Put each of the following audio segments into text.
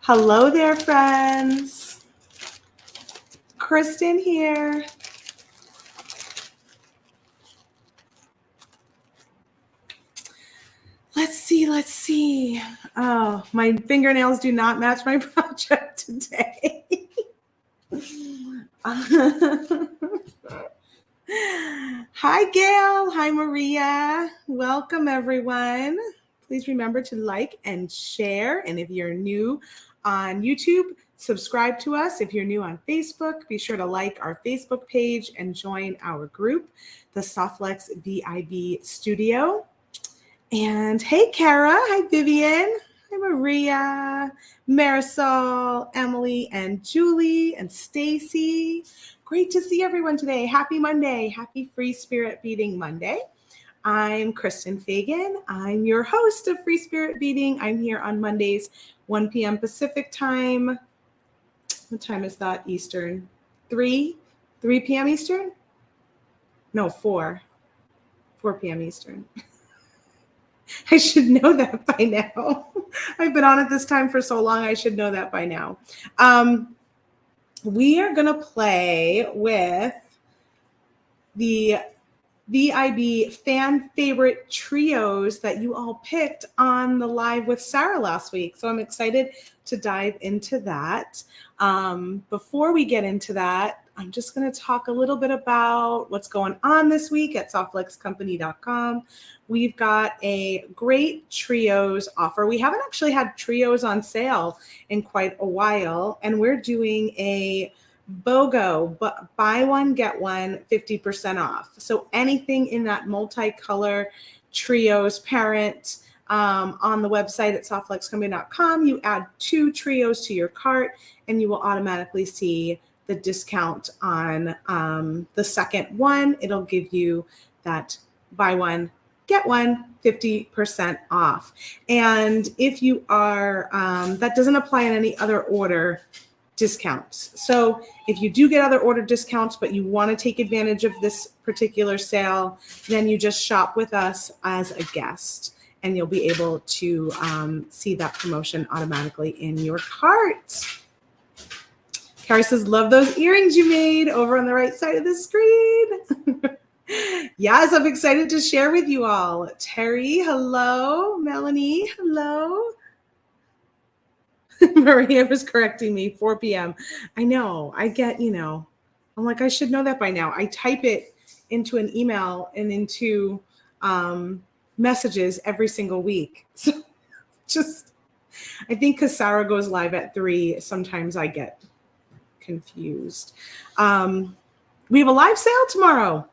Hello there, friends. Kristen here. Let's see. Oh, my fingernails do not match my project today. Hi, Gail. Hi, Maria. Welcome, everyone. Please remember to like and share. And if you're new on YouTube, subscribe to us. If you're new on Facebook, be sure to like our Facebook page and join our group, the Flex VIB Studio. And hey, Kara. Hi, Vivian. Hi, Maria, Marisol, Emily, and Julie, and Stacy. Great to see everyone today. Happy Monday. Happy Free Spirit Beading Monday. I'm Kristen Fagan. I'm your host of Free Spirit Beading. I'm here on Mondays, 1 p.m. Pacific time. What time is that Eastern? 3 p.m. Eastern? No, 4 p.m. Eastern. I should know that by now. I've been on at this time for so long. I should know that by now. We are going to play with the VIB fan favorite trios that you all picked on the live with Sarah last week. So I'm excited to dive into that. Before we get into that, I'm just going to talk a little bit about what's going on this week at softflexcompany.com. We've got a great trios offer. We haven't actually had trios on sale in quite a while, and we're doing a BOGO, but buy one, get one, 50% off. So anything in that multicolor trios parent on the website at softflexcompany.com, you add 2 trios to your cart and you will automatically see the discount on the second one. It'll give you that buy one, get one, 50% off. And if you are, that doesn't apply in any other order discounts. So if you do get other order discounts, but you want to take advantage of this particular sale, then you just shop with us as a guest and you'll be able to see that promotion automatically in your cart. Carrie says, love those earrings you made over on the right side of the screen. Yes, I'm excited to share with you all. Terry, hello. Melanie, hello. Maria was correcting me, 4 p.m. I know, I get, I'm like, I should know that by now. I type it into an email and into messages every single week. So I think because Sarah goes live at 3, sometimes I get confused. We have a live sale tomorrow.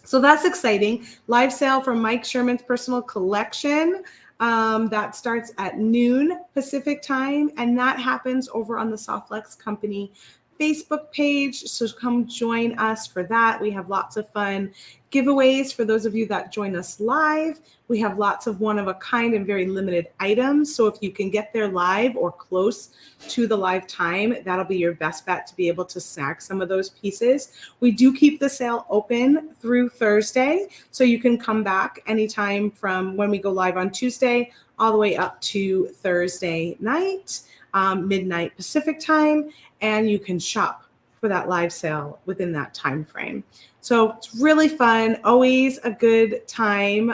So that's exciting. Live sale from Mike Sherman's personal collection. That starts at noon Pacific time, and that happens over on the Softflex Company Facebook page. So come join us for that. We have lots of fun giveaways for those of you that join us live. We have lots of one-of-a-kind and very limited items. So if you can get there live or close to the live time, that'll be your best bet to be able to snag some of those pieces. We do keep the sale open through Thursday, so you can come back anytime from when we go live on Tuesday all the way up to Thursday night, midnight Pacific time, and you can shop for that live sale within that time frame. So it's really fun, always a good time.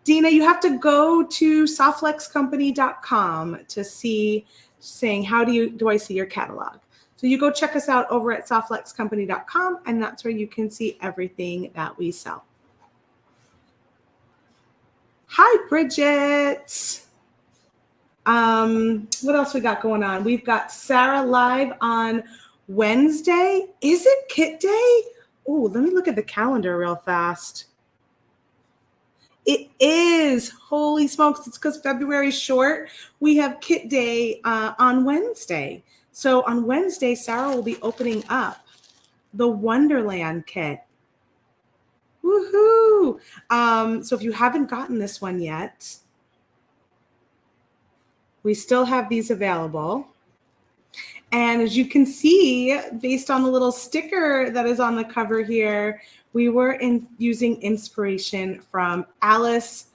Dina, you have to go to softflexcompany.com to see, saying, how do I see your catalog? So you go check us out over at softflexcompany.com, and that's where you can see everything that we sell. Hi, Bridget. What else we got going on? We've got Sarah live on Wednesday. Is it Kit Day? Oh, let me look at the calendar real fast. It is. Holy smokes. It's because February's short. We have Kit Day on Wednesday. So on Wednesday, Sarah will be opening up the Wonderland kit. Woohoo! So if you haven't gotten this one yet, we still have these available. And as you can see, based on the little sticker that is on the cover here, we were using inspiration from Alice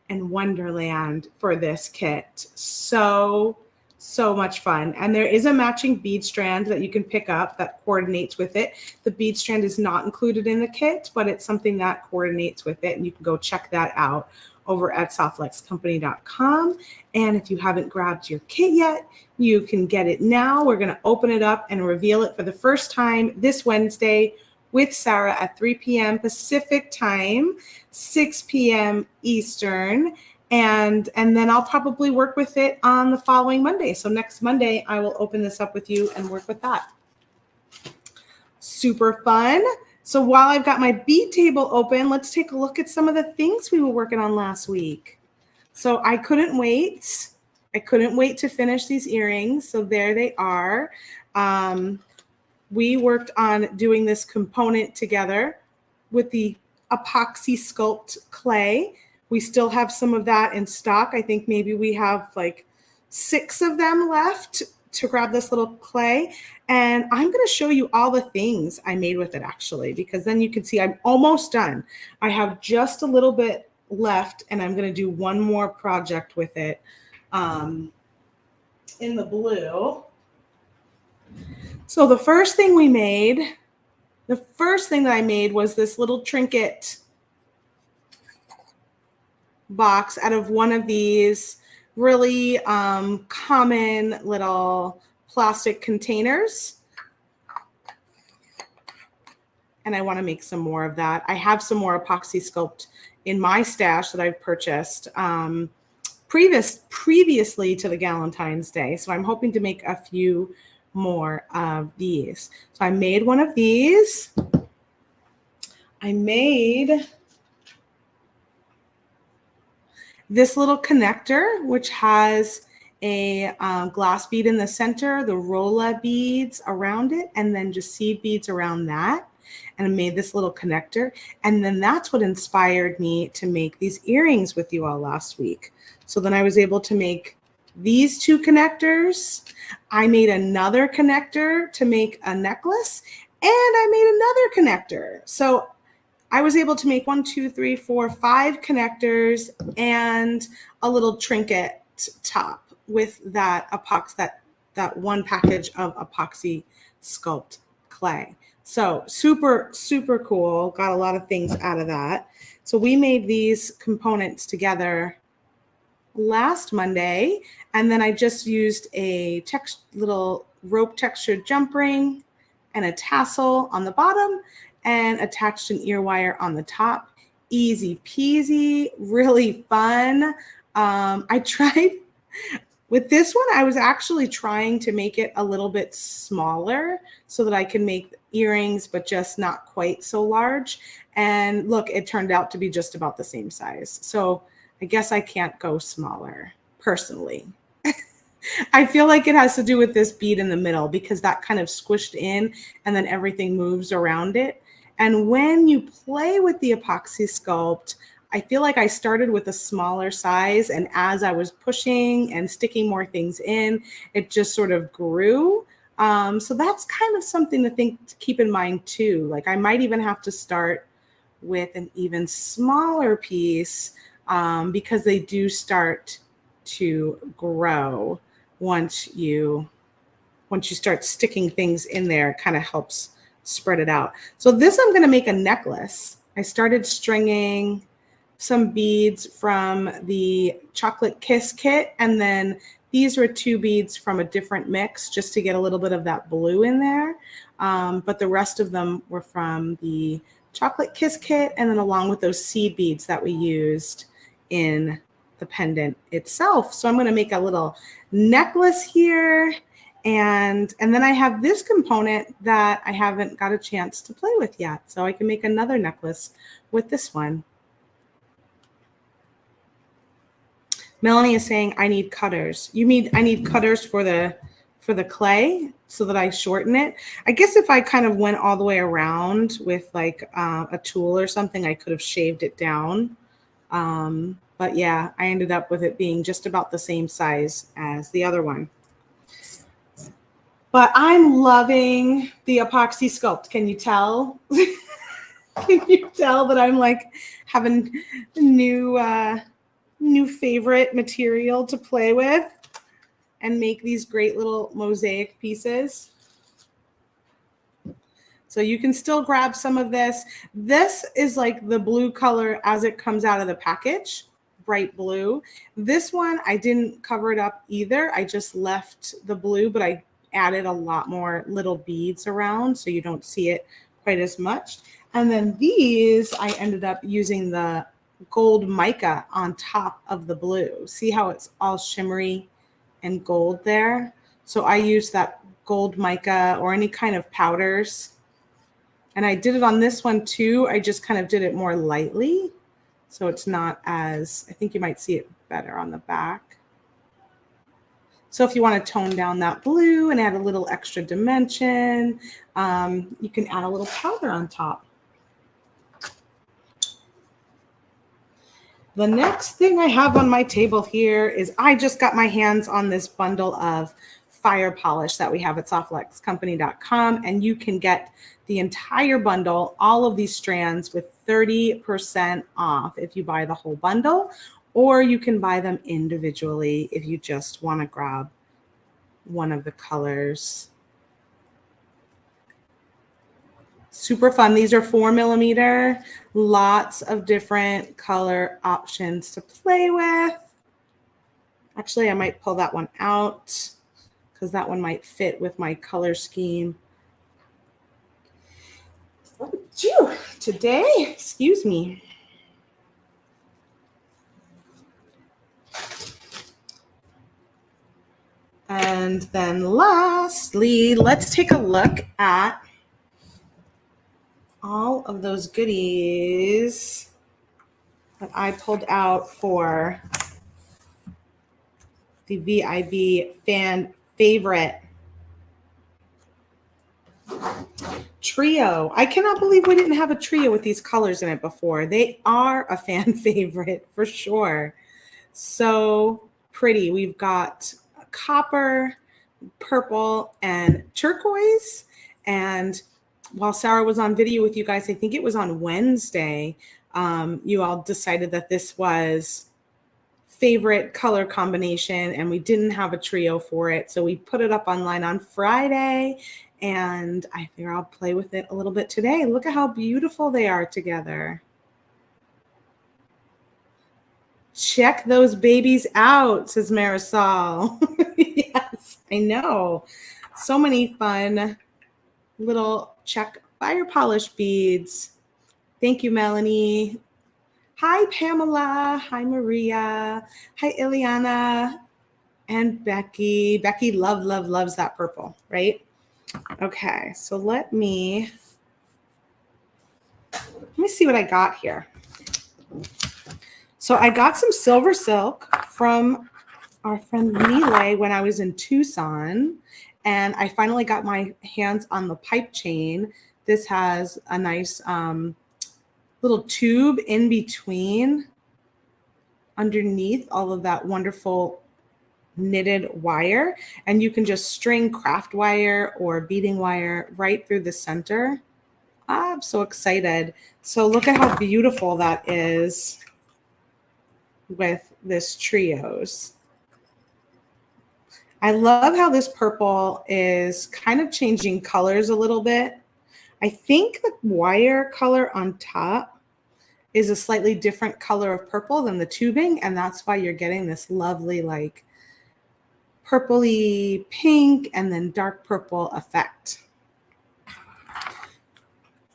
in Wonderland for this kit. So So much fun. And there is a matching bead strand that you can pick up that coordinates with it. The bead strand is not included in the kit, but it's something that coordinates with it. And you can go check that out over at softflexcompany.com. And if you haven't grabbed your kit yet, you can get it now. We're going to open it up and reveal it for the first time this Wednesday with Sarah at 3 p.m. Pacific time, 6 p.m. Eastern. And then I'll probably work with it on the following Monday. So next Monday, I will open this up with you and work with that. Super fun. So while I've got my bead table open, let's take a look at some of the things we were working on last week. So I couldn't wait. I couldn't wait to finish these earrings. So there they are. We worked on doing this component together with the epoxy sculpt clay. We still have some of that in stock. I think maybe we have like 6 of them left to grab this little clay. And I'm going to show you all the things I made with it actually, because then you can see I'm almost done. I have just a little bit left and I'm going to do one more project with it in the blue. So the first thing that I made was this little trinket box out of one of these really common little plastic containers. And I want to make some more of that. I have some more epoxy sculpt in my stash that I've purchased previously to the Galentine's Day. So I'm hoping to make a few more of these. So I made one of these. I made this little connector, which has a glass bead in the center, the rolla beads around it, and then just seed beads around that. And I made this little connector. And then that's what inspired me to make these earrings with you all last week. So then I was able to make these 2 connectors. I made another connector to make a necklace, and I made another connector. So I was able to make 5 connectors and a little trinket top with that epoxy, that one package of epoxy sculpt clay. So super, super cool. Got a lot of things out of that. So we made these components together last Monday, and then I just used a little rope textured jump ring and a tassel on the bottom and attached an ear wire on the top. Easy peasy, really fun. I tried with this one, I was actually trying to make it a little bit smaller so that I can make earrings, but just not quite so large. And look, it turned out to be just about the same size. So I guess I can't go smaller personally. I feel like it has to do with this bead in the middle because that kind of squished in and then everything moves around it. And when you play with the epoxy sculpt, I feel like I started with a smaller size, and as I was pushing and sticking more things in, it just sort of grew. So that's kind of something to keep in mind too. Like I might even have to start with an even smaller piece because they do start to grow once you start sticking things in there. It kind of helps spread it out. So this, I'm going to make a necklace. I started stringing some beads from the Chocolate Kiss kit, and then these were 2 beads from a different mix just to get a little bit of that blue in there. But the rest of them were from the Chocolate Kiss kit, and then along with those seed beads that we used in the pendant itself. So I'm going to make a little necklace here. And then I have this component that I haven't got a chance to play with yet. So I can make another necklace with this one. Melanie is saying, I need cutters. I need cutters for the clay so that I shorten it. I guess if I kind of went all the way around with like a tool or something, I could have shaved it down. But yeah, I ended up with it being just about the same size as the other one. But I'm loving the epoxy sculpt. Can you tell? Can you tell that I'm like having new favorite material to play with? and make these great little mosaic pieces. So you can still grab some of this. This is like the blue color as it comes out of the package, bright blue. This one, I didn't cover it up either. I just left the blue, but I added a lot more little beads around so you don't see it quite as much. And then these, I ended up using the gold mica on top of the blue. See how it's all shimmery and gold there? So I used that gold mica or any kind of powders. And I did it on this one too. I just kind of did it more lightly. So it's not as, I think you might see it better on the back. So if you want to tone down that blue and add a little extra dimension, you can add a little powder on top. The next thing I have on my table here is I just got my hands on this bundle of fire polish that we have at softflexcompany.com, and you can get the entire bundle, all of these strands, with 30% off if you buy the whole bundle, or you can buy them individually if you just want to grab one of the colors. Super fun. These are 4mm, lots of different color options to play with. Actually, I might pull that one out because that one might fit with my color scheme. Today, excuse me. And then lastly, let's take a look at all of those goodies that I pulled out for the VIB fan favorite trio. I cannot believe we didn't have a trio with these colors in it before. They are a fan favorite for sure. So pretty. We've got copper, purple, and turquoise. And while Sarah was on video with you guys, I think it was on Wednesday, you all decided that this was favorite color combination and we didn't have a trio for it. So we put it up online on Friday and I figure I'll play with it a little bit today. Look at how beautiful they are together. Check those babies out, says Marisol. Yes, I know. So many fun little check fire polish beads. Thank you, Melanie. Hi, Pamela. Hi, Maria. Hi, Ileana. And Becky. Becky loves that purple, right? Okay, so let me see what I got here. So I got some silver silk from our friend Nile when I was in Tucson, and I finally got my hands on the pipe chain. This has a nice little tube in between underneath all of that wonderful knitted wire, and you can just string craft wire or beading wire right through the center. I'm so excited. So look at how beautiful that is with this trios. I love how this purple is kind of changing colors a little bit. I think the wire color on top is a slightly different color of purple than the tubing, and that's why you're getting this lovely like purpley pink and then dark purple effect.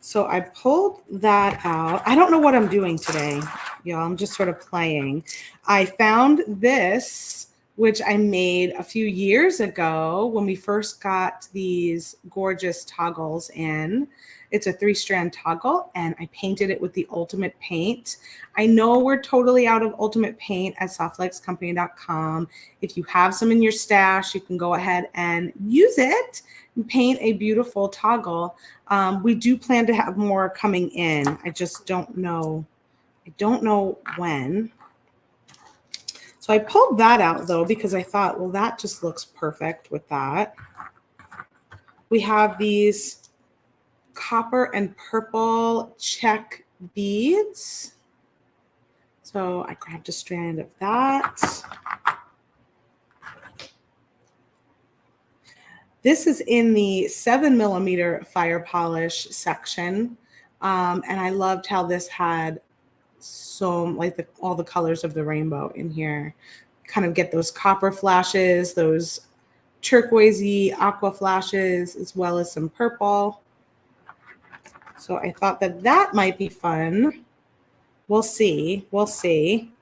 So I pulled that out. I don't know what I'm doing today, y'all. I'm just sort of playing. I found this, which I made a few years ago when we first got these gorgeous toggles in. It's a 3-strand toggle, and I painted it with the Ultimate Paint. I know we're totally out of Ultimate Paint at softflexcompany.com. If you have some in your stash, you can go ahead and use it and paint a beautiful toggle. We do plan to have more coming in. I just don't know. I don't know when. So I pulled that out though, because I thought, well, that just looks perfect with that. We have these copper and purple check beads. So I grabbed a strand of that. This is in the 7mm fire polish section. And I loved how this had so like all the colors of the rainbow in here. Kind of get those copper flashes, those turquoisey aqua flashes, as well as some purple. So I thought that that might be fun. We'll see. We'll see.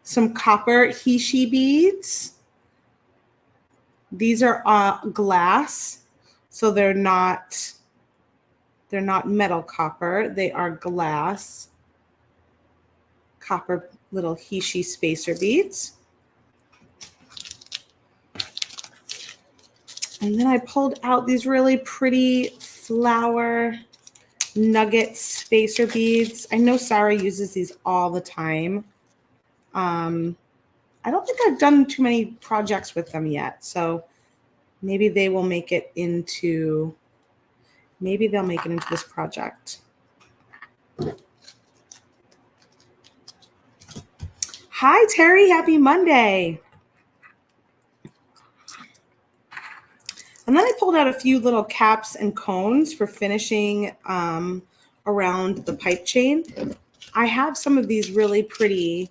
Some copper Hishi beads. These are glass, so they're not metal copper. They are glass copper little Hishi spacer beads. And then I pulled out these really pretty flower nugget spacer beads. I know Sarah uses these all the time. I don't think I've done too many projects with them yet, so maybe they will make it into, maybe they'll make it into this project. Hi, Terry. Happy Monday. And then I pulled out a few little caps and cones for finishing around the pipe chain. I have some of these really pretty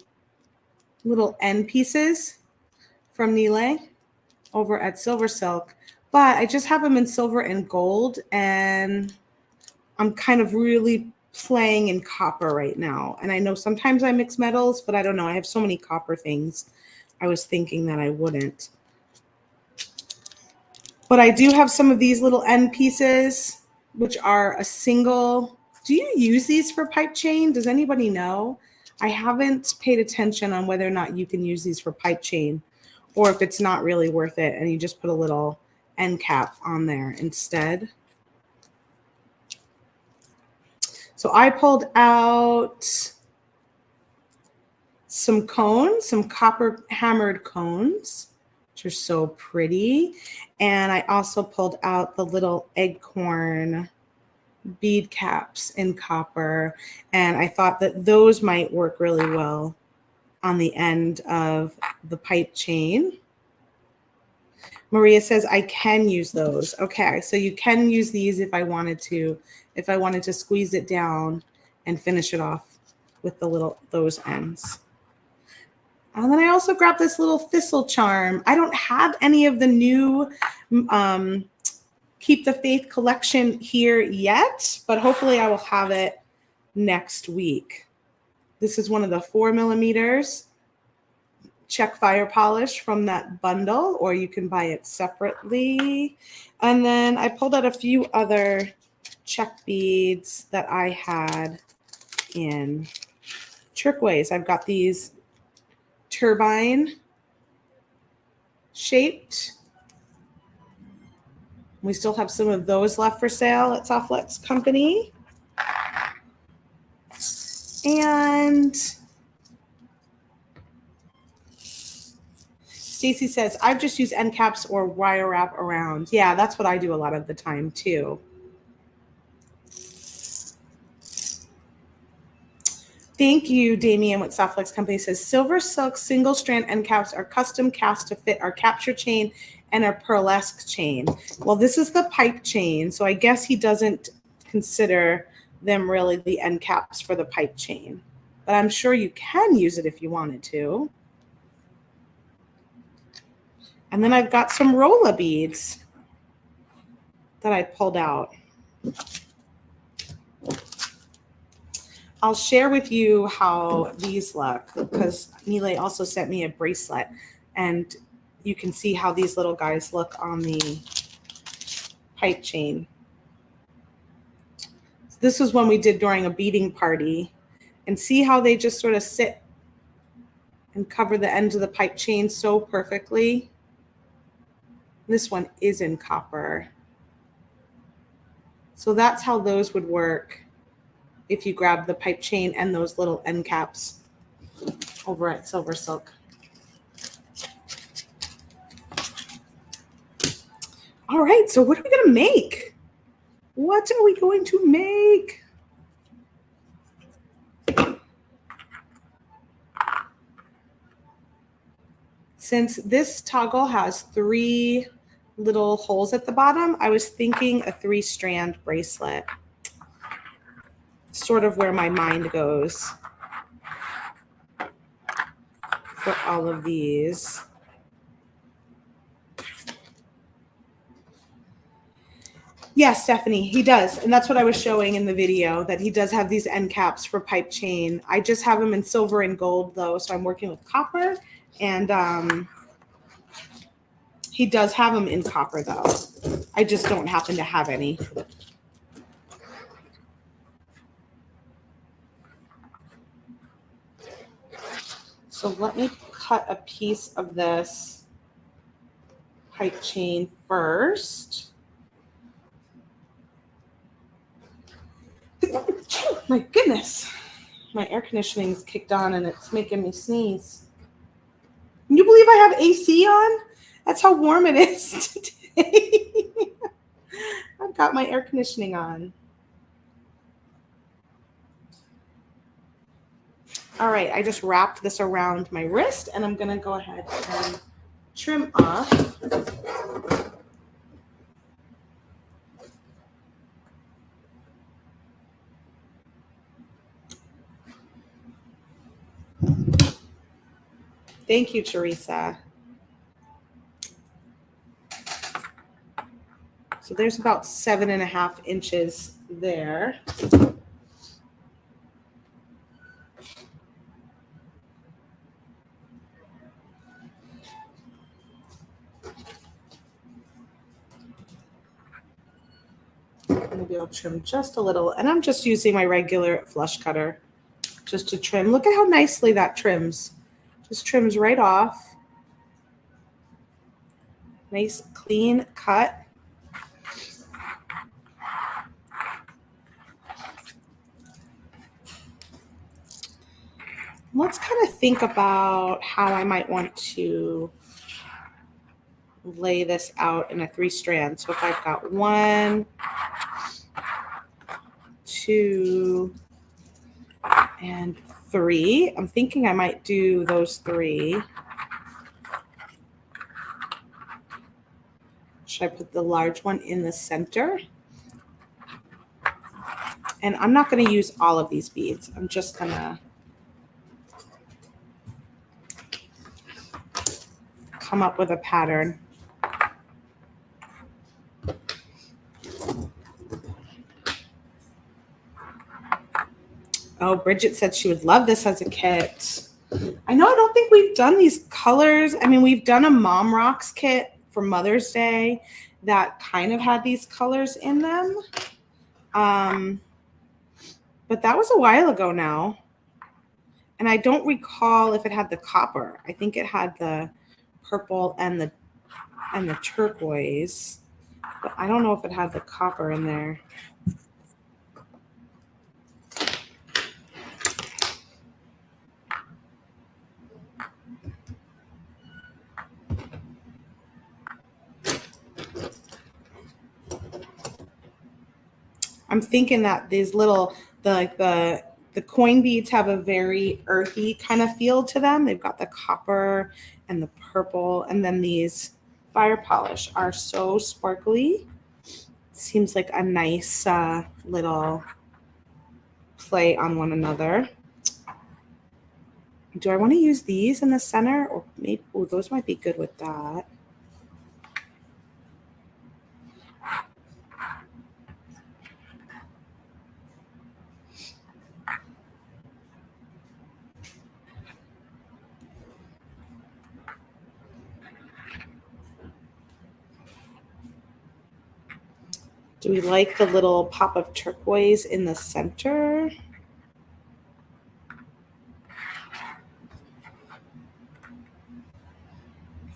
little end pieces from Nile over at Silver Silk, but I just have them in silver and gold, and I'm kind of really playing in copper right now. And I know sometimes I mix metals, but I don't know. I have so many copper things. I was thinking that I wouldn't. But I do have some of these little end pieces, which are a single. Do you use these for pipe chain? Does anybody know? I haven't paid attention on whether or not you can use these for pipe chain, or if it's not really worth it and you just put a little end cap on there instead. So I pulled out some cones, some copper hammered cones, which are so pretty. And I also pulled out the little acorn bead caps in copper. And I thought that those might work really well on the end of the pipe chain. Maria says I can use those. Okay, so you can use these if I wanted to squeeze it down and finish it off with the little, those ends. And then I also grabbed this little thistle charm. I don't have any of the new Keep the Faith collection here yet, but hopefully I will have it next week. This is one of the 4mm check fire polish from that bundle, or you can buy it separately. And then I pulled out a few other check beads that I had in turquoise. I've got these turbine shaped. We still have some of those left for sale at Soft Flex Company. And Stacy says, I've just used end caps or wire wrap around. Yeah, that's what I do a lot of the time too. Thank you, Damien with Soft Flex Company says, Silver Silk single strand end caps are custom cast to fit our capture chain and our pearlesque chain. Well, this is the pipe chain, so I guess he doesn't consider them really the end caps for the pipe chain. But I'm sure you can use it if you wanted to. And then I've got some rolla beads that I pulled out. I'll share with you how these look, because Nile also sent me a bracelet, and you can see how these little guys look on the pipe chain. This was one we did during a beading party, and see how they just sort of sit and cover the ends of the pipe chain so perfectly. This one is in copper. So that's how those would work if you grab the pipe chain and those little end caps over at Silver Silk. All right, so what are we gonna make? What are we going to make? Since this toggle has 3 little holes at the bottom, I was thinking a 3-strand bracelet. Sort of where my mind goes for all of these. Yes, Stephanie, he does. And that's what I was showing in the video, that he does have these end caps for pipe chain. I just have them in silver and gold though. So I'm working with copper, and he does have them in copper though. I just don't happen to have any. So let me cut a piece of this pipe chain first. My goodness, my air conditioning is kicked on and it's making me sneeze. Can you believe I have AC on? That's how warm it is today. I've got my air conditioning on. All right, I just wrapped this around my wrist and I'm gonna go ahead and trim off. Thank you, Teresa. So there's about 7.5 inches there. Maybe I'll trim just a little, and I'm just using my regular flush cutter just to trim. Look at how nicely that trims. Just trims right off. Nice clean cut. Let's kind of think about how I might want to lay this out in a 3-strand. So if I've got 1, 2, and 3, I'm thinking I might do those 3. Should I put the large one in the center? And I'm not going to use all of these beads. I'm just going to come up with a pattern. Oh, Bridget said she would love this as a kit. I know I don't think we've done these colors. I mean, we've done a Mom Rocks kit for Mother's Day that kind of had these colors in them. But that was a while ago now. And I don't recall if it had the copper. I think it had the purple and the turquoise. But I don't know if it had the copper in there. I'm thinking that these little, the coin beads have a very earthy kind of feel to them. They've got the copper and the purple, and then these fire polish are so sparkly. Seems like a nice little play on one another. Do I want to use these in the center, or maybe, oh, those might be good with that. Do we like the little pop of turquoise in the center? I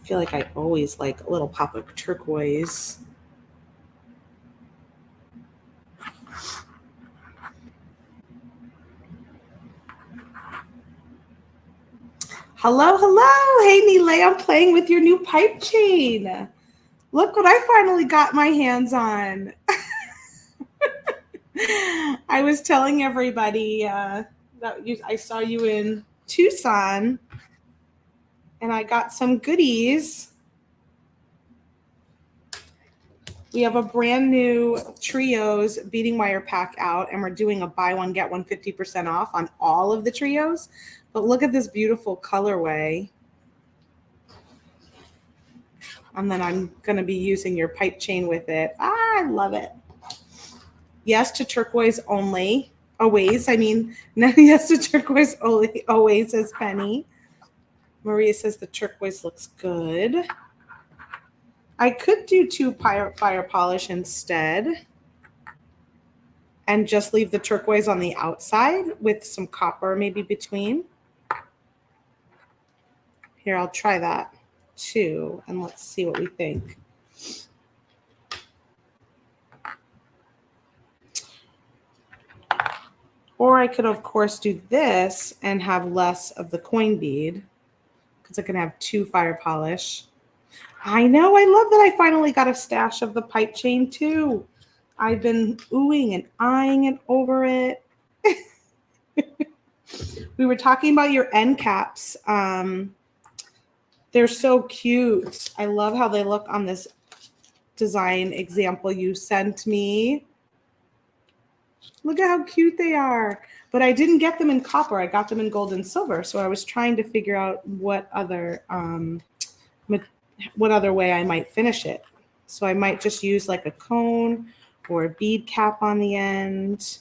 feel like I always like a little pop of turquoise. Hello, hello. Hey, Nile, I'm playing with your new pipe chain. Look what I finally got my hands on. I was telling everybody that I saw you in Tucson, and I got some goodies. We have a brand new Trios beading wire pack out, and we're doing a buy one, get one 50% off on all of the Trios. But look at this beautiful colorway. And then I'm going to be using your pipe chain with it. Ah, I love it. Yes to turquoise only. Always. I mean, yes to turquoise only. Always, says Penny. Maria says the turquoise looks good. I could do 2 fire polish instead and just leave the turquoise on the outside with some copper maybe between. Here, I'll try that too, and let's see what we think. Or I could, of course, do this and have less of the coin bead because I can have 2 fire polish. I know. I love that I finally got a stash of the pipe chain too. I've been oohing and eyeing it over it. We were talking about your end caps. They're so cute. I love how they look on this design example you sent me. Look at how cute they are. But I didn't get them in copper. I got them in gold and silver. So I was trying to figure out what other way I might finish it. So I might just use like a cone or a bead cap on the end.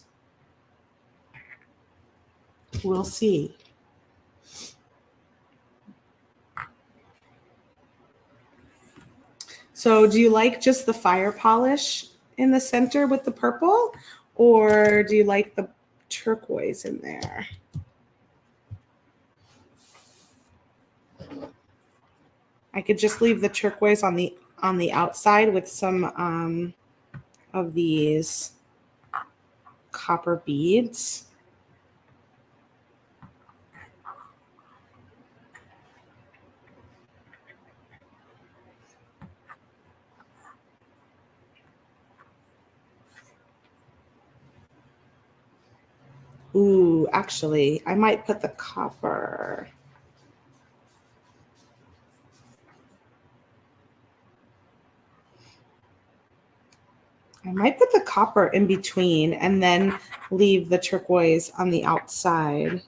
We'll see. So do you like just the fire polish in the center with the purple, or do you like the turquoise in there? I could just leave the turquoise on the outside with some of these copper beads. Ooh, actually, I might put the copper. I might put the copper in between and then leave the turquoise on the outside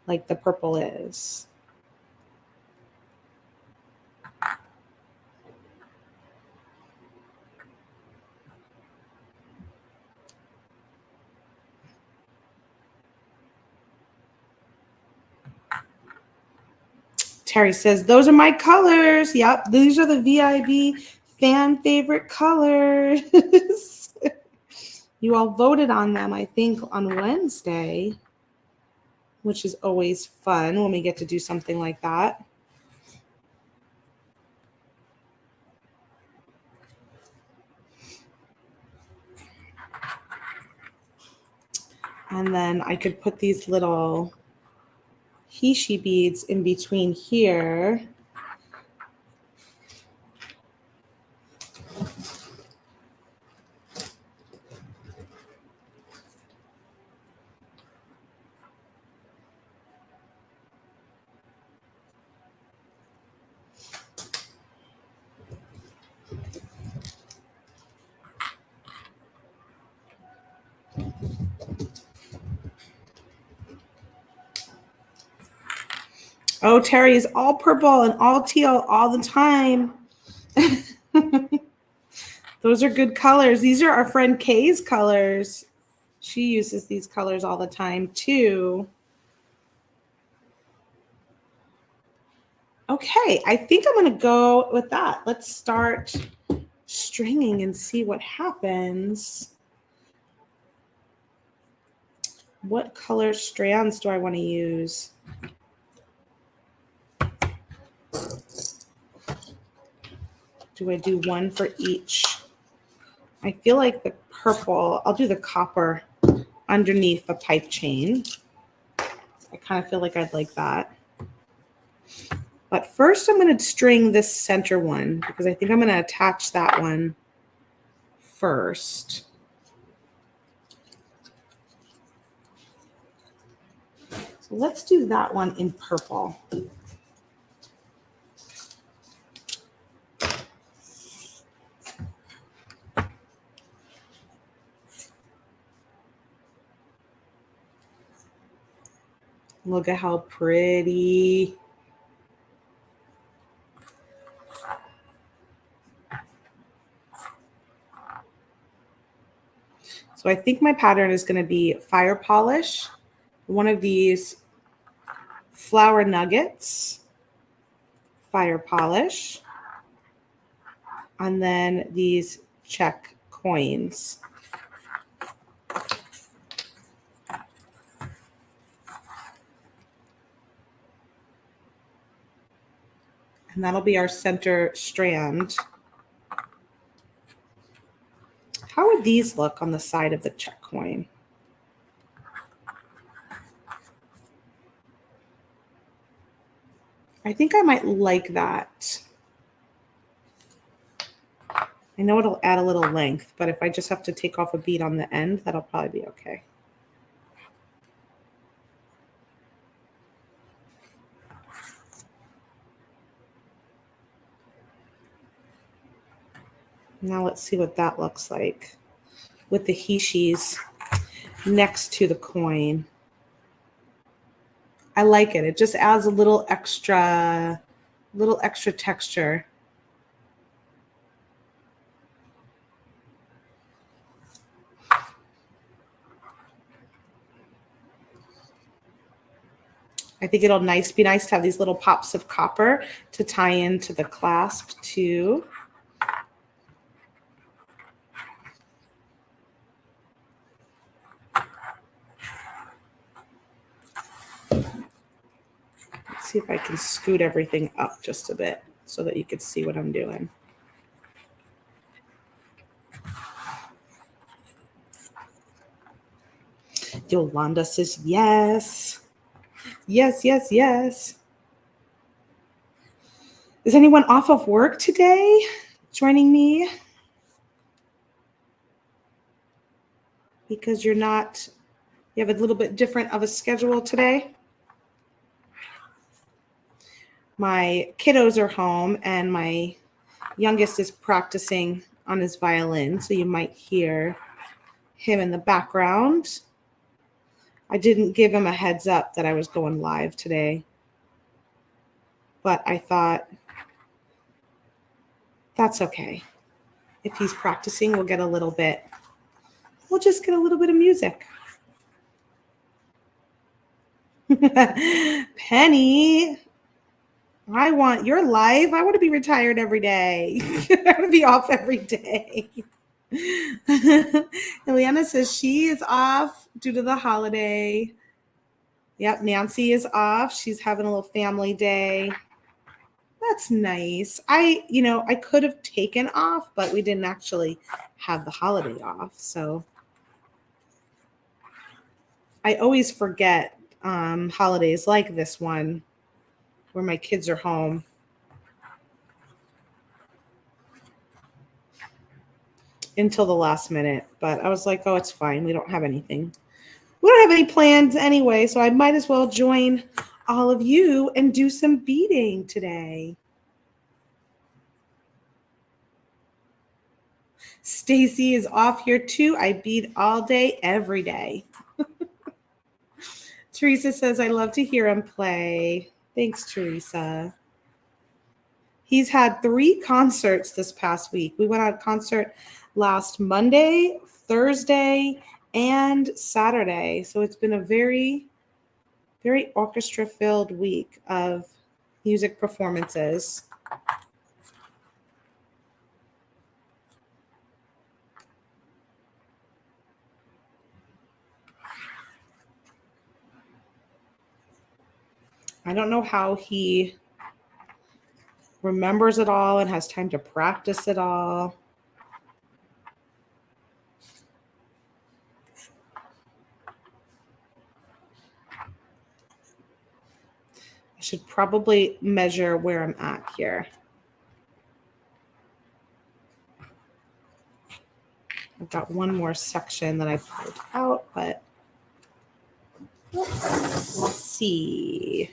like the purple is. Terry says, those are my colors. Yep, these are the VIB fan favorite colors. You all voted on them, I think, on Wednesday, which is always fun when we get to do something like that. And then I could put these little Hishi beads in between here. Oh, Terry is all purple and all teal all the time. Those are good colors. These are our friend Kay's colors. She uses these colors all the time too. Okay, I think I'm going to go with that. Let's start stringing and see what happens. What color strands do I want to use? Do I do one for each? I feel like the purple, I'll do the copper underneath the pipe chain. I kind of feel like I'd like that. But first I'm going to string this center one because I think I'm going to attach that one first. So let's do that one in purple. Look at how pretty. So I think my pattern is going to be fire polish, one of these flower nuggets, fire polish, and then these check coins. And that'll be our center strand. How would these look on the side of the check coin? I think I might like that. I know it'll add a little length, but if I just have to take off a bead on the end, that'll probably be okay. Now let's see what that looks like with the hishis next to the coin. I like it. It just adds a little extra texture. I think it'll be nice to have these little pops of copper to tie into the clasp too. Let's see if I can scoot everything up just a bit so that you can see what I'm doing. Yolanda says yes. Yes, yes, yes. Is anyone off of work today joining me? Because you have a little bit different of a schedule today. My kiddos are home and my youngest is practicing on his violin, so you might hear him in the background. I didn't give him a heads up that I was going live today, but I thought that's okay. If he's practicing, we'll just get a little bit of music. Penny, you're live. I want to be retired every day. I want to be off every day. Eliana says she is off due to the holiday. Yep, Nancy is off. She's having a little family day. That's nice. I could have taken off, but we didn't actually have the holiday off. So I always forget holidays like this one where my kids are home. Until the last minute, but I was like, oh, it's fine. We don't have anything. We don't have any plans anyway, so I might as well join all of you and do some beading today. Stacy is off here too. I bead all day, every day. Teresa says, I love to hear him play. Thanks, Teresa. He's had 3 concerts this past week. We went on a concert last Monday, Thursday, and Saturday. So it's been a very, very orchestra-filled week of music performances. I don't know how he remembers it all and has time to practice it all. I should probably measure where I'm at here. I've got one more section that I pulled out, but let's see.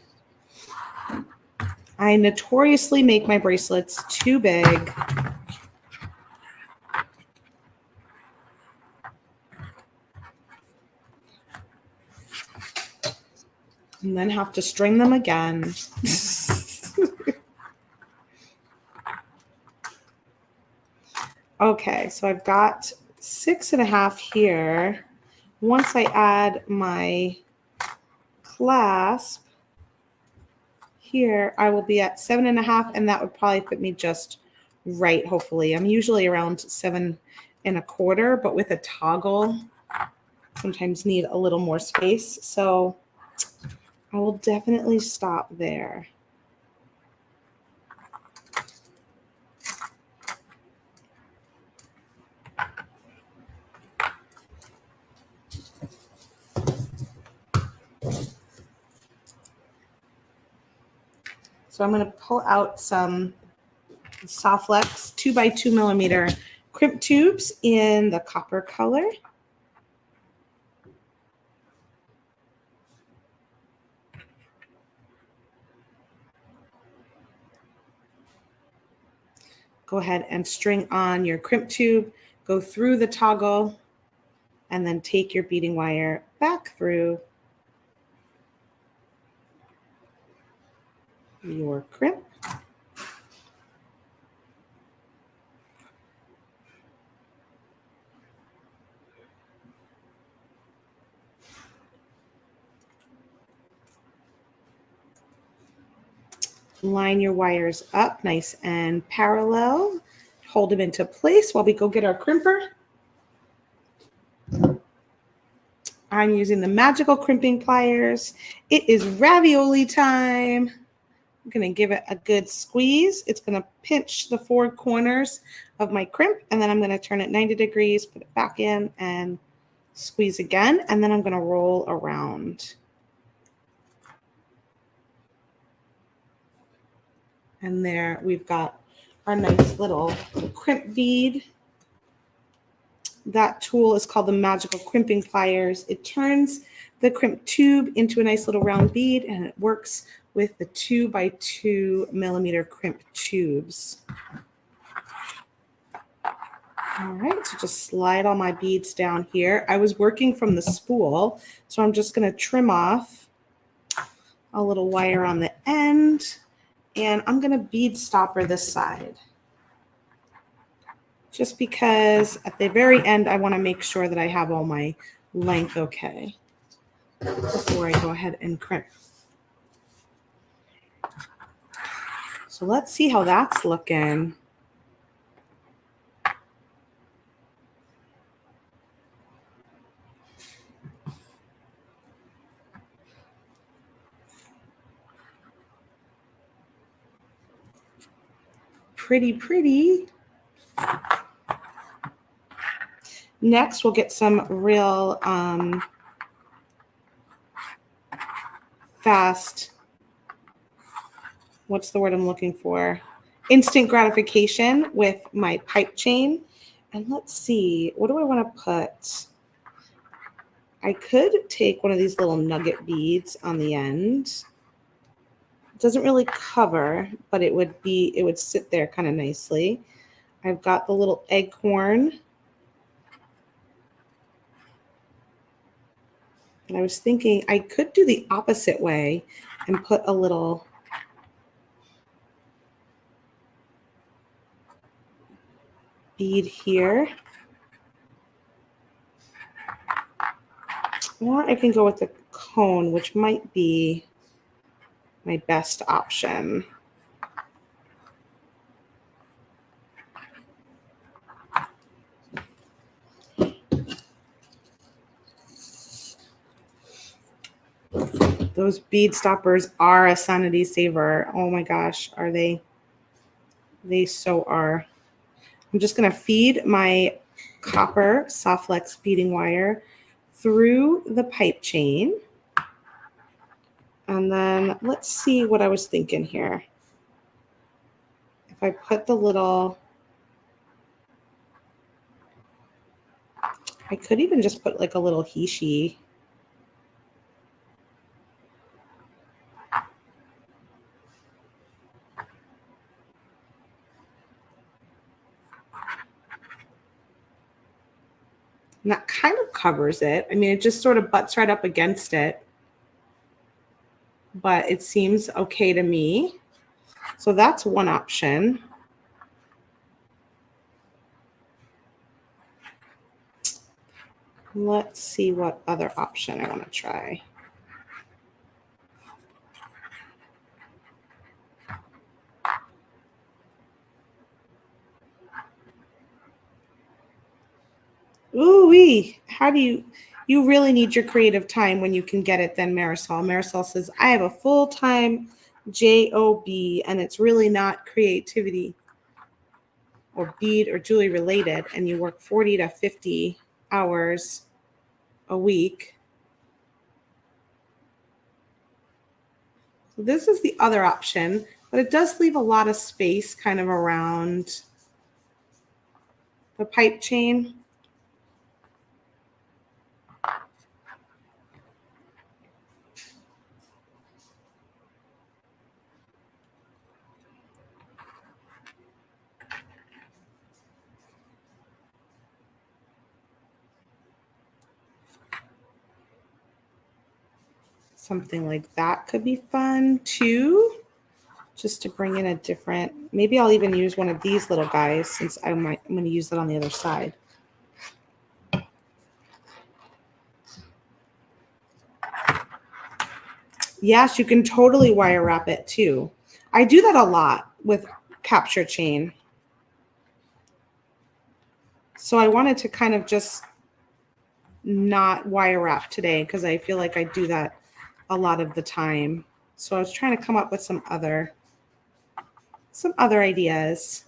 I notoriously make my bracelets too big. And then have to string them again. Okay, so I've got 6.5 here. Once I add my clasp here, I will be at 7.5, and that would probably fit me just right, hopefully. I'm usually around 7.25, but with a toggle, sometimes need a little more space. So I will definitely stop there. So I'm going to pull out some Flex 2x2 millimeter crimp tubes in the copper color. Go ahead and string on your crimp tube, go through the toggle, and then take your beading wire back through your crimp. Line your wires up nice and parallel. Hold them into place while we go get our crimper. I'm using the magical crimping pliers. It is ravioli time. I'm going to give it a good squeeze. It's going to pinch the 4 corners of my crimp, and then I'm going to turn it 90 degrees, put it back in, and squeeze again, and then I'm going to roll around. And there we've got our nice little crimp bead. That tool is called the magical crimping pliers. It turns the crimp tube into a nice little round bead, and it works with the 2x2 millimeter crimp tubes. All right, so just slide all my beads down here. I was working from the spool, so I'm just going to trim off a little wire on the end, and I'm going to bead stopper this side. Just because at the very end, I want to make sure that I have all my length okay before I go ahead and crimp. So let's see how that's looking. Pretty, pretty. Next, we'll get some real fast, what's the word I'm looking for? Instant gratification with my pipe chain. And let's see, what do I want to put? I could take one of these little nugget beads on the end. It doesn't really cover, but it would sit there kind of nicely. I've got the little acorn. And I was thinking I could do the opposite way and put a little bead here. Or I can go with the cone, which might be my best option. Those bead stoppers are a sanity saver. Oh my gosh, are they? They so are. I'm just going to feed my copper Flex beading wire through the pipe chain. And then let's see what I was thinking here. If I put the little, I could even just put like a little hishi. And that kind of covers it. I mean, it just sort of butts right up against it. but it seems okay to me. So that's one option. Let's see what other option I want to try. Ooh-wee. How do you really need your creative time when you can get it then, Marisol. Marisol says, I have a full-time job and it's really not creativity or bead or jewelry related, and you work 40 to 50 hours a week. So this is the other option, but it does leave a lot of space kind of around the pipe chain. Something like that could be fun too, just to bring in a different, maybe I'll even use one of these little guys since I'm going to use it on the other side. Yes, you can totally wire wrap it too. I do that a lot with capture chain. So I wanted to kind of just not wire wrap today because I feel like I do that a lot of the time. So I was trying to come up with some other ideas.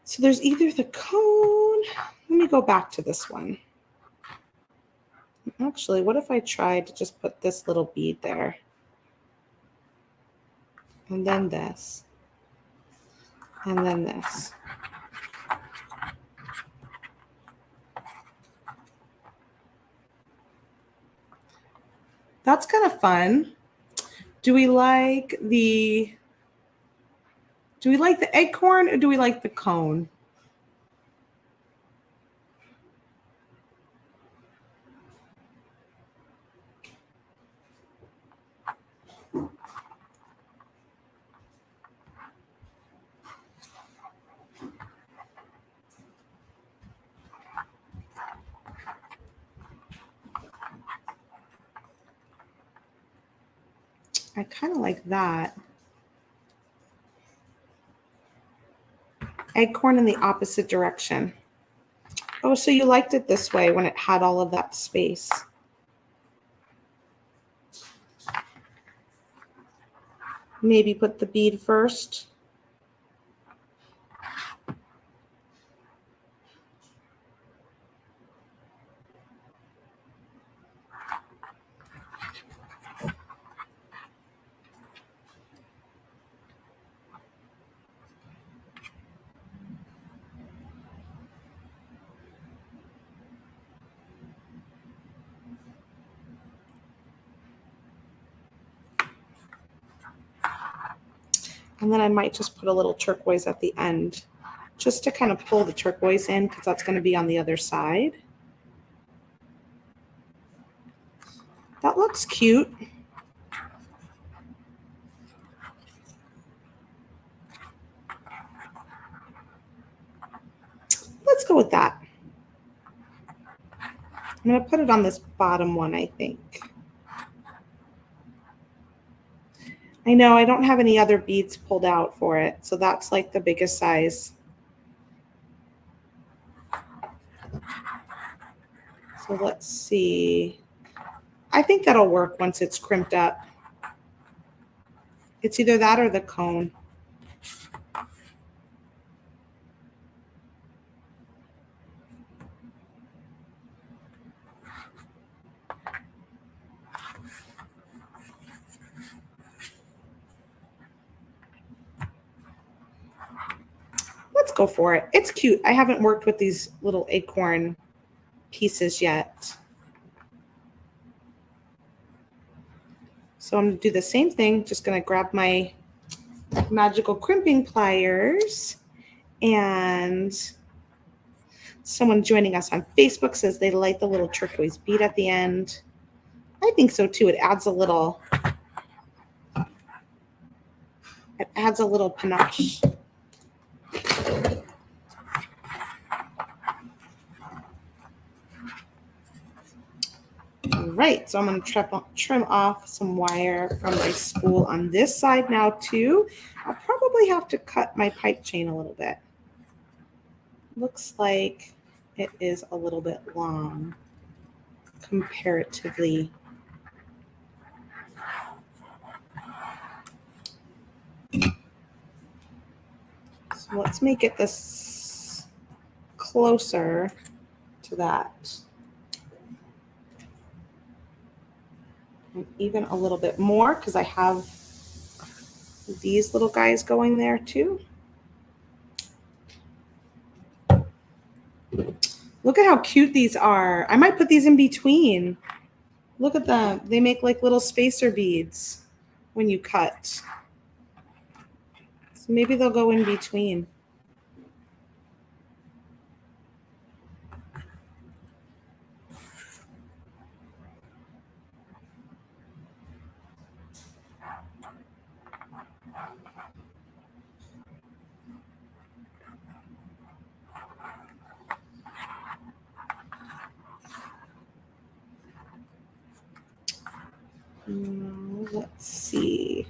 So there's either the cone. Let me go back to this one. Actually, what if I tried to just put this little bead there? And then this. And then this. That's kind of fun. Do we like the acorn or do we like the cone? I kind of like that. Acorn in the opposite direction. Oh, so you liked it this way when it had all of that space. Maybe put the bead first. And then I might just put a little turquoise at the end just to kind of pull the turquoise in because that's going to be on the other side. That looks cute. Let's go with that. I'm going to put it on this bottom one, I think. I know I don't have any other beads pulled out for it, so that's like the biggest size. So let's see. I think that'll work once it's crimped up. It's either that or the cone. Let's go for it. It's cute. I haven't worked with these little acorn pieces yet. So I'm going to do the same thing. Just going to grab my magical crimping pliers. And someone joining us on Facebook says they like the little turquoise bead at the end. I think so too. It adds a little panache. All right, so I'm going to trim off some wire from my spool on this side now too. I'll probably have to cut my pipe chain a little bit. Looks like it is a little bit long comparatively. So let's make it this closer to that. And even a little bit more because I have these little guys going there too. Look at how cute these are. I might put these in between. Look at them. They make like little spacer beads when you cut. So maybe they'll go in between. Let's see.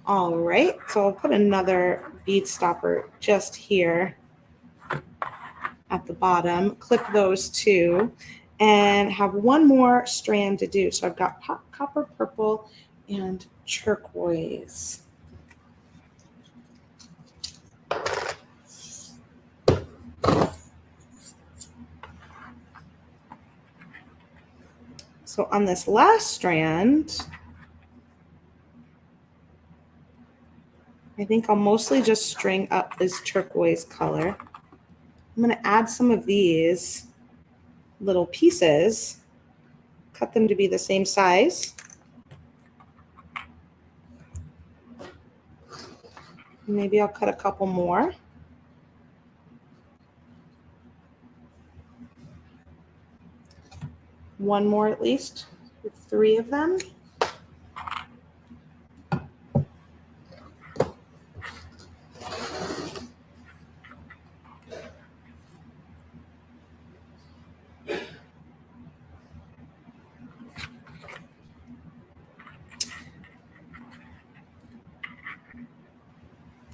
All right, so I'll put another bead stopper just here at the bottom, clip those two, and have one more strand to do. So I've got copper, purple, and turquoise. So on this last strand, I think I'll mostly just string up this turquoise color. I'm going to add some of these little pieces, cut them to be the same size. Maybe I'll cut a couple more. One more at least, with 3 of them.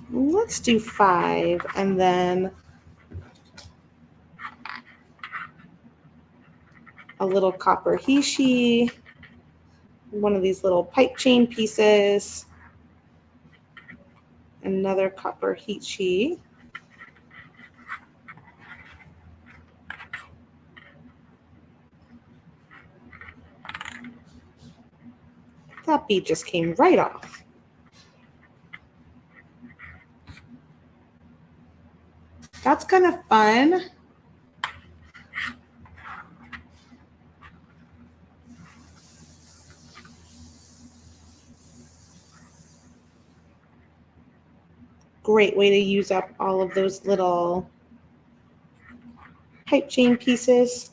Let's do 5, and then a little copper hishi, one of these little pipe chain pieces, another copper hishi, that bead just came right off. That's kind of fun. Great way to use up all of those little pipe chain pieces.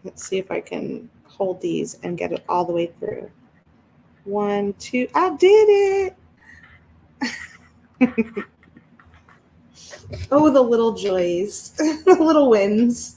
Let's see if I can hold these and get it all the way through. 1, 2, I did it. Oh, the little joys, the little wins.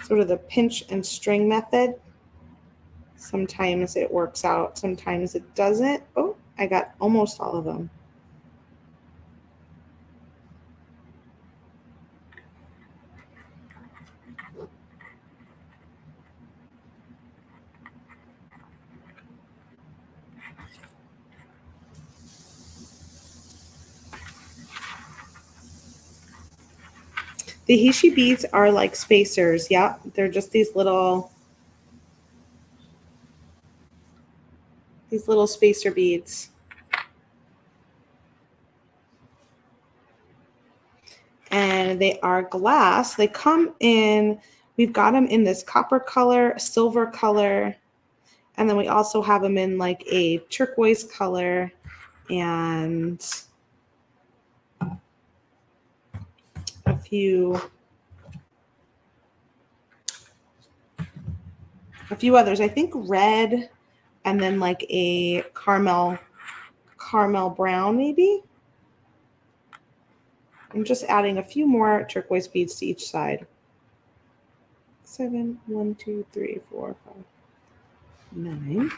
sort of the pinch and string method. Sometimes it works out, sometimes it doesn't. Oh, I got almost all of them. The Hishi beads are like spacers. Yep, they're just these little spacer beads. And they are glass. They come in, we've got them in this copper color, silver color, and then we also have them in like a turquoise color and a few others. I think red and then like a caramel brown maybe. I'm just adding a few more turquoise beads to each side. 7, 1, 2, 3, 4, 5, 9.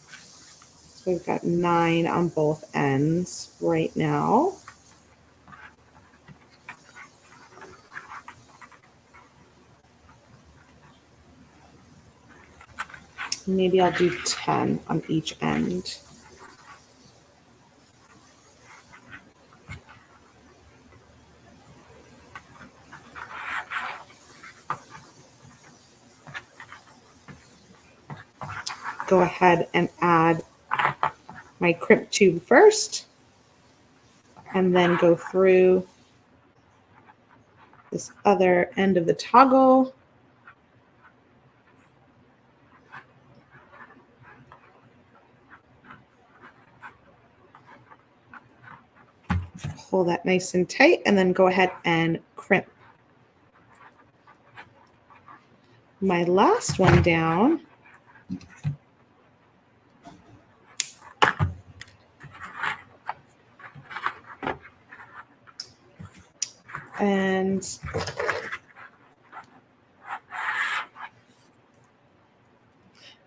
So we've got 9 on both ends right now. Maybe I'll do 10 on each end. Go ahead and add my crimp tube first, and then go through this other end of the toggle. Pull that nice and tight, and then go ahead and crimp my last one down. And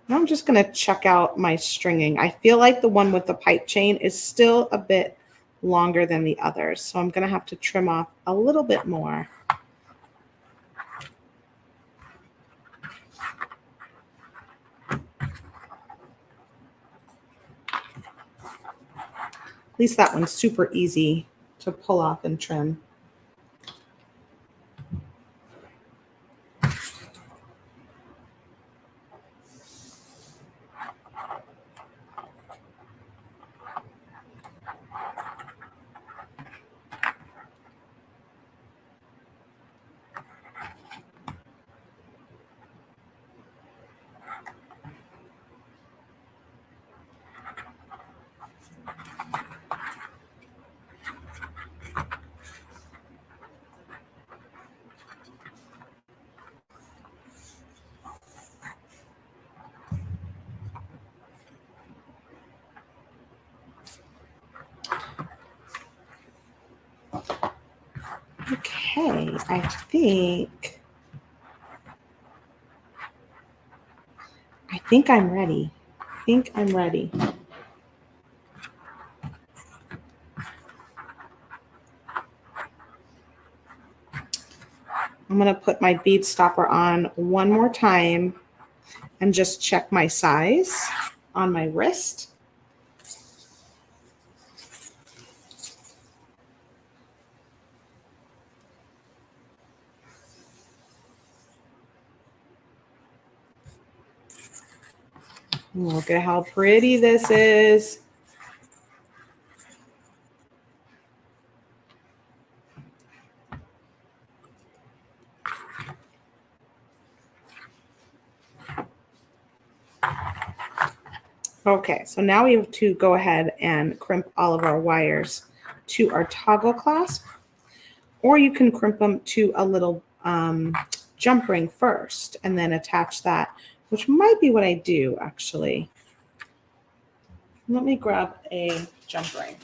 now I'm just going to check out my stringing. I feel like the one with the pipe chain is still a bit longer than the others, so I'm going to have to trim off a little bit more. At least that one's super easy to pull off and trim. Okay, I think I'm ready. I'm going to put my bead stopper on one more time and just check my size on my wrist. Look at how pretty this is. Okay, so now we have to go ahead and crimp all of our wires to our toggle clasp, or you can crimp them to a little jump ring first and then attach that, which might be what I do actually. Let me grab a jump ring.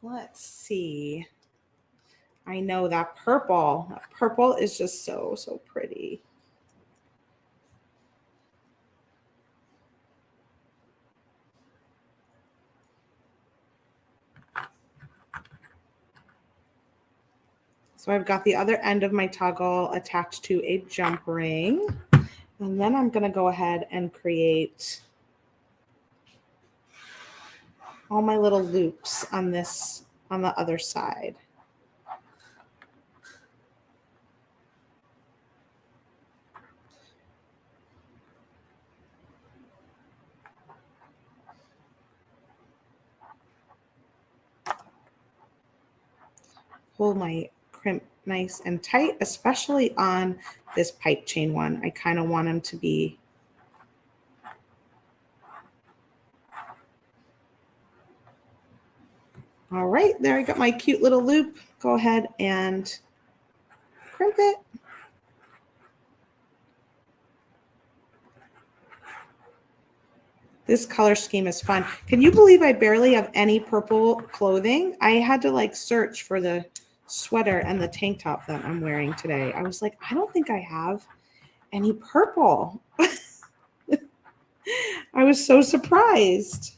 let's see. I know that purple. That purple is just so, so pretty. So I've got the other end of my toggle attached to a jump ring. And then I'm going to go ahead and create all my little loops on this, on the other side. Pull my crimp nice and tight, especially on this pipe chain one. I kind of want them to be all right. There I got my cute little loop. Go ahead and crimp it. This color scheme is fun. Can you believe I barely have any purple clothing? I had to like search for the sweater and the tank top that I'm wearing today. I was like, I don't think I have any purple. I was so surprised.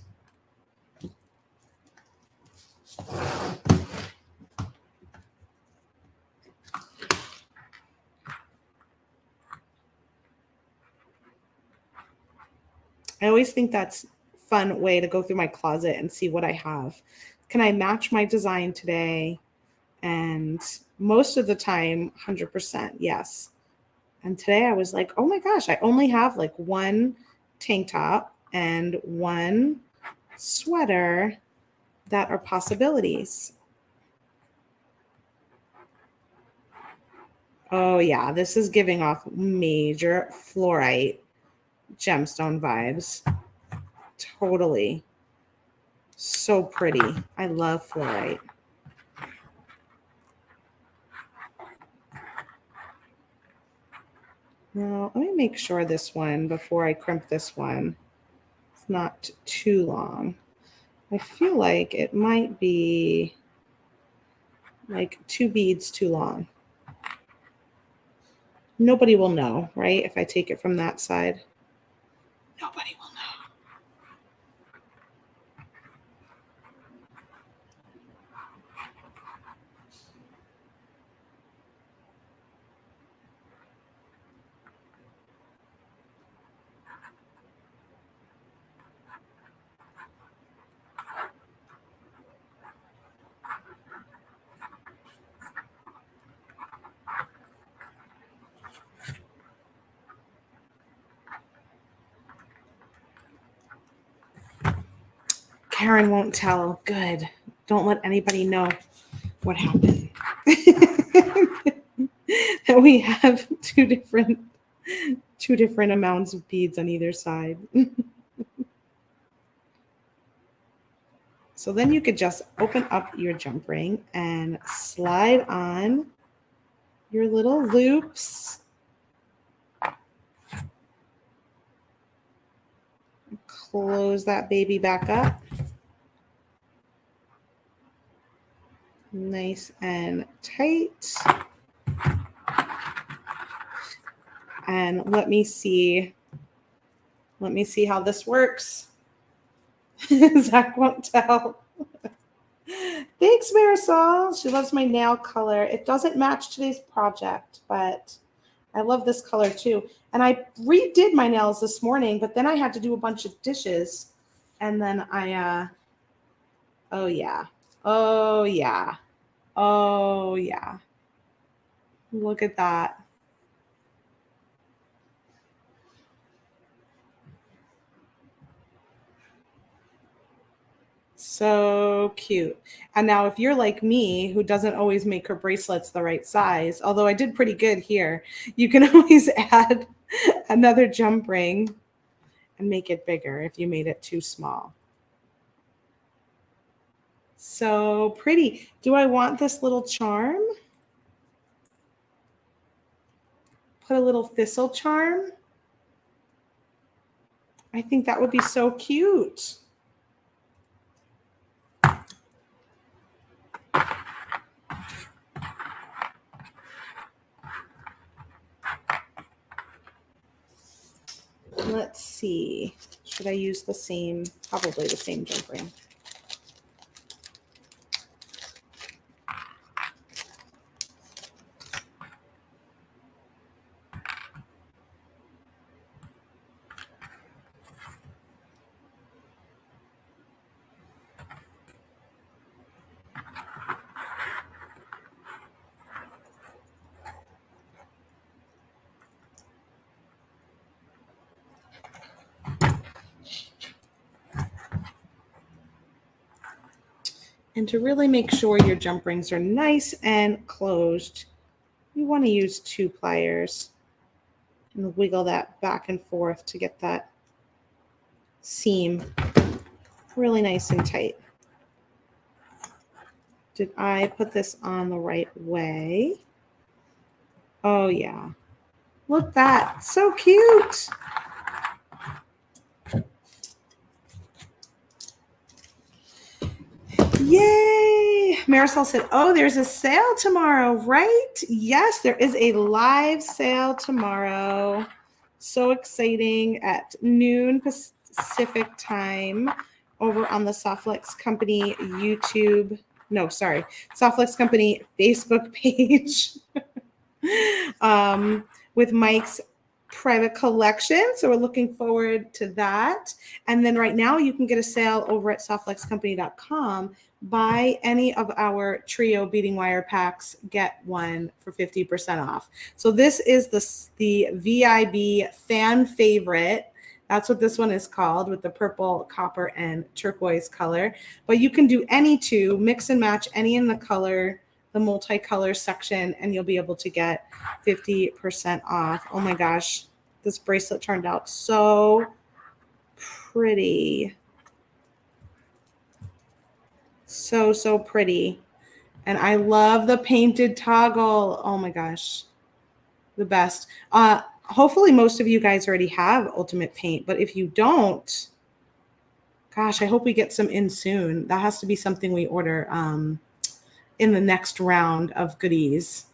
I always think that's a fun way to go through my closet and see what I have. Can I match my design today? And most of the time, 100%, yes. And today I was like, oh my gosh, I only have like one tank top and one sweater that are possibilities. Oh yeah, this is giving off major fluorite gemstone vibes. Totally. So pretty. I love fluorite. Now, let me make sure this one, before I crimp this one, it's not too long. I feel like it might be like 2 beads too long. Nobody will know, right? If I take it from that side, nobody will know. Karen won't tell. Good. Don't let anybody know what happened. That we have two different amounts of beads on either side. So then you could just open up your jump ring and slide on your little loops. Close that baby back up. Nice and tight. And let me see how this works. Zach won't tell. Thanks, Marisol. She loves my nail color. It doesn't match today's project, but I love this color too. And I redid my nails this morning, but then I had to do a bunch of dishes. And then oh yeah. Oh yeah. Oh yeah. Look at that. So cute. And now if you're like me, who doesn't always make her bracelets the right size, although I did pretty good here, you can always add another jump ring and make it bigger if you made it too small. So pretty. Do I want this little charm? Put a little thistle charm. I think that would be so cute. Let's see. Should I use the same, probably the same jump ring? And to really make sure your jump rings are nice and closed, you want to use 2 pliers and wiggle that back and forth to get that seam really nice and tight. Did I put this on the right way? Oh yeah. Look at that. So cute. Yay! Marisol said, oh, there's a sale tomorrow, right? Yes, there is a live sale tomorrow. So exciting at noon Pacific time over on the Softflex Company YouTube. No, sorry, Softflex Company Facebook page with Mike's private collection. So we're looking forward to that. And then right now you can get a sale over at softflexcompany.com. Buy any of our trio beading wire packs, get one for 50% off. So this is the VIB fan favorite. That's what this one is called, with the purple, copper, and turquoise color. But you can do any 2, mix and match any in the color, the multicolor section, and you'll be able to get 50% off. Oh my gosh, this bracelet turned out so pretty. So pretty. And I love the painted toggle. Oh my gosh, the best. Hopefully most of you guys already have Ultimate Paint, but if you don't, gosh, I hope we get some in soon. That has to be something we order in the next round of goodies.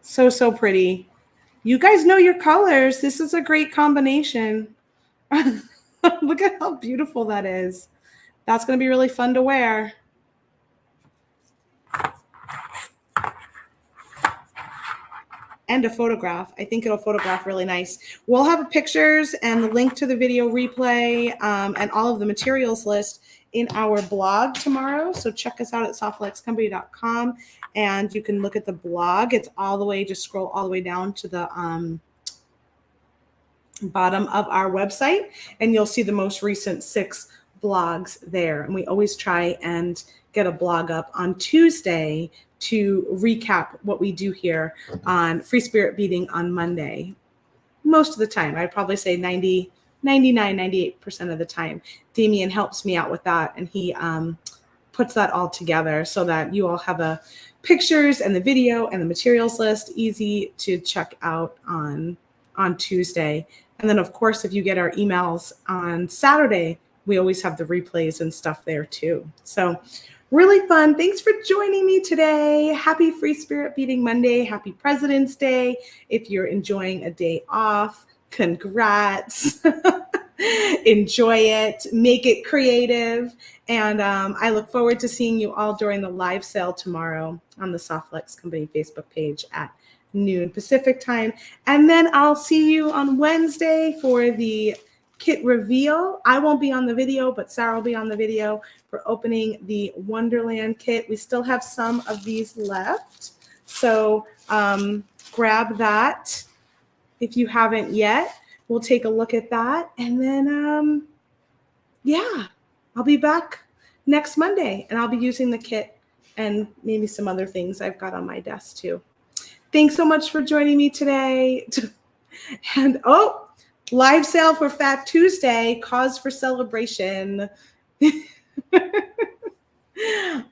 So pretty. You guys know your colors. This is a great combination. Look at how beautiful that is. That's going to be really fun to wear. And a photograph. I think it'll photograph really nice. We'll have pictures and the link to the video replay and all of the materials list in our blog tomorrow. So check us out at softflexcompany.com and you can look at the blog. It's all the way, just scroll all the way down to the bottom of our website and you'll see the most recent 6 blogs there. And we always try and get a blog up on Tuesday to recap what we do here on Free Spirit Beading on Monday. Most of the time, I'd probably say 98% of the time. Damien helps me out with that and he puts that all together so that you all have a pictures and the video and the materials list easy to check out on Tuesday. And then of course, if you get our emails on Saturday, we always have the replays and stuff there too. So really fun. Thanks for joining me today. Happy Free Spirit Beading Monday. Happy President's Day. If you're enjoying a day off, congrats. Enjoy it. Make it creative. And I look forward to seeing you all during the live sale tomorrow on the Softflex Company Facebook page at noon Pacific time. And then I'll see you on Wednesday for the kit reveal. I won't be on the video, but Sarah will be on the video for opening the Wonderland kit. We still have some of these left. So grab that if you haven't yet. We'll take a look at that. And then, yeah, I'll be back next Monday and I'll be using the kit and maybe some other things I've got on my desk too. Thanks so much for joining me today. And live sale for Fat Tuesday, cause for celebration.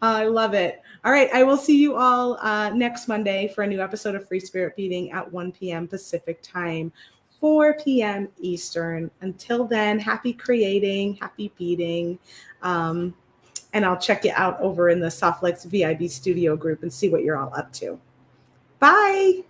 I love it. All right, I will see you all next Monday for a new episode of Free Spirit Beading at 1 p.m. Pacific time, 4 p.m. Eastern. Until then, happy creating, happy beading. And I'll check you out over in the Softflex VIB Studio group and see what you're all up to. Bye.